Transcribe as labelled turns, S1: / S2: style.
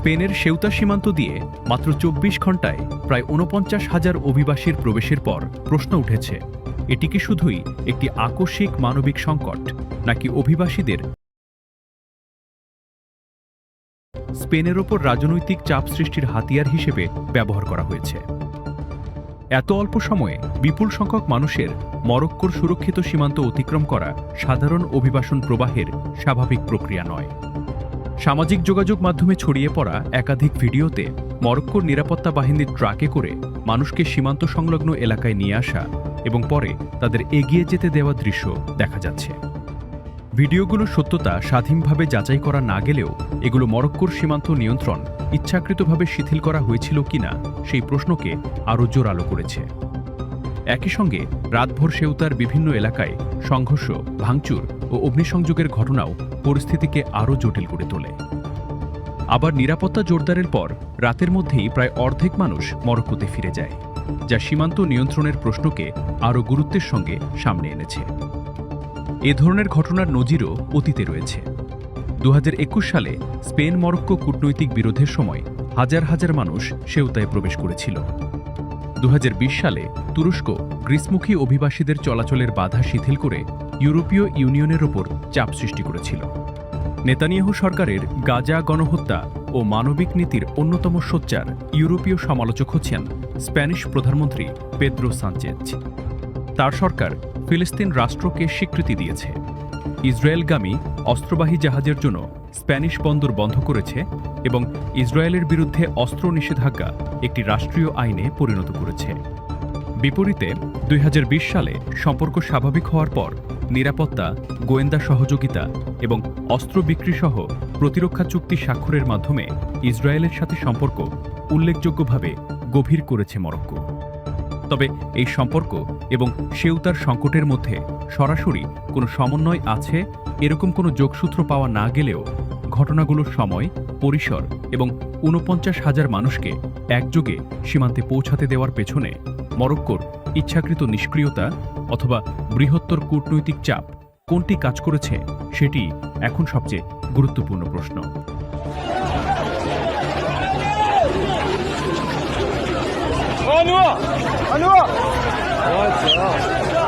S1: স্পেনের সেউতা সীমান্ত দিয়ে মাত্র ২৪ ঘণ্টায় প্রায় ৪৯,০০০ অভিবাসীর প্রবেশের পর প্রশ্ন উঠেছে, এটি কি শুধুই একটি আকস্মিক মানবিক সংকট, নাকি অভিবাসীদের স্পেনের ওপর রাজনৈতিক চাপ সৃষ্টির হাতিয়ার হিসেবে ব্যবহার করা হয়েছে? এত অল্প সময়ে বিপুল সংখ্যক মানুষের মরক্কোর সুরক্ষিত সীমান্ত অতিক্রম করা সাধারণ অভিবাসন প্রবাহের স্বাভাবিক প্রক্রিয়া নয়। সামাজিক যোগাযোগ মাধ্যমে ছড়িয়ে পড়া একাধিক ভিডিওতে মরক্কোর নিরাপত্তা বাহিনীর ট্রাকে করে মানুষকে সীমান্ত সংলগ্ন এলাকায় নিয়ে আসা এবং পরে তাদের এগিয়ে যেতে দেওয়া দৃশ্য দেখা যাচ্ছে। ভিডিওগুলোর সত্যতা স্বাধীনভাবে যাচাই করা না গেলেও এগুলো মরক্কোর সীমান্ত নিয়ন্ত্রণ ইচ্ছাকৃতভাবে শিথিল করা হয়েছিল কিনা সেই প্রশ্নকে আরও জোরালো করেছে। একই সঙ্গে রাতভর সেউতার বিভিন্ন এলাকায় সংঘর্ষ, ভাঙচুর ও অগ্নিসংযোগের ঘটনাও পরিস্থিতিকে আরও জটিল করে তোলে। আবার নিরাপত্তা জোরদারের পর রাতের মধ্যেই প্রায় অর্ধেক মানুষ মরক্কোতে ফিরে যায়, যা সীমান্ত নিয়ন্ত্রণের প্রশ্নকে আরও গুরুত্বের সঙ্গে সামনে এনেছে। এ ধরনের ঘটনার নজিরও অতীতে রয়েছে। ২০২১ সালে স্পেন মরক্কো কূটনৈতিক বিরোধের সময় হাজার হাজার মানুষ সেউতায় প্রবেশ করেছিল। ২০২০ সালে তুরস্ক গ্রীসমুখী অভিবাসীদের চলাচলের বাধা শিথিল করে ইউরোপীয় ইউনিয়নের ওপর চাপ সৃষ্টি করেছিল। নেতানিয়াহু সরকারের গাজা গণহত্যা ও মানবিক নীতির অন্যতম সোচ্চার ইউরোপীয় সমালোচক হচ্ছেন স্প্যানিশ প্রধানমন্ত্রী পেদ্রো সানচেজ। তার সরকার ফিলিস্তিন রাষ্ট্রকে স্বীকৃতি দিয়েছে, ইসরায়েলগামী অস্ত্রবাহী জাহাজের জন্য স্প্যানিশ বন্দর বন্ধ করেছে এবং ইসরায়েলের বিরুদ্ধে অস্ত্র নিষেধাজ্ঞা একটি রাষ্ট্রীয় আইনে পরিণত করেছে। বিপরীতে ২০২০ সালে সম্পর্ক স্বাভাবিক হওয়ার পর নিরাপত্তা, গোয়েন্দা সহযোগিতা এবং অস্ত্র বিক্রিসহ প্রতিরক্ষা চুক্তি স্বাক্ষরের মাধ্যমে ইসরায়েলের সাথে সম্পর্ক উল্লেখযোগ্যভাবে গভীর করেছে মরক্কো। তবে এই সম্পর্ক এবং সেউতার সংকটের মধ্যে সরাসরি কোনো সমন্বয় আছে এরকম কোনো যোগসূত্র পাওয়া না গেলেও ঘটনাগুলোর সময়, পরিসর এবং ৪৯,০০০ মানুষকে একযোগে সীমান্তে পৌঁছাতে দেওয়ার পেছনে মরক্কোর ইচ্ছাকৃত নিষ্ক্রিয়তা অথবা বৃহত্তর কূটনৈতিক চাপ কোনটি কাজ করেছে সেটি এখন সবচেয়ে গুরুত্বপূর্ণ প্রশ্ন।
S2: À nous!